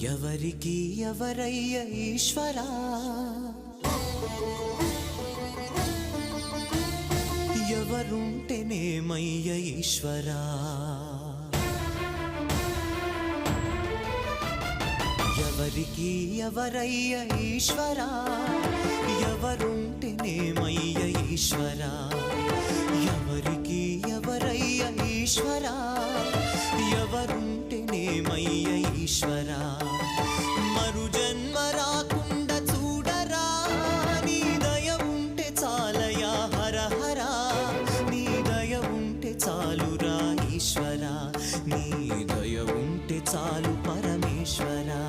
ఎవరికి ఎవరయ్య ఈశ్వరా, ఎవరుంటేనేమయ్య ఈశ్వరా. ఎవరికి ఎవరయ్య ఈశ్వరా, ఎవరుంటేనేమయ్య ఈశ్వరా. ఎవరికి ఎవరయ్య ఈశ్వరా, ఎవరుంటేనేమయ్య ఈశ్వరా. మరు జన్మ రాకుండా చూడరా, నీ దయ ఉంటే చాలయా హర హరా. నీ దయ ఉంటే చాలురా ఈశ్వరా, నీ దయ ఉంటే చాలు పరమేశ్వరా.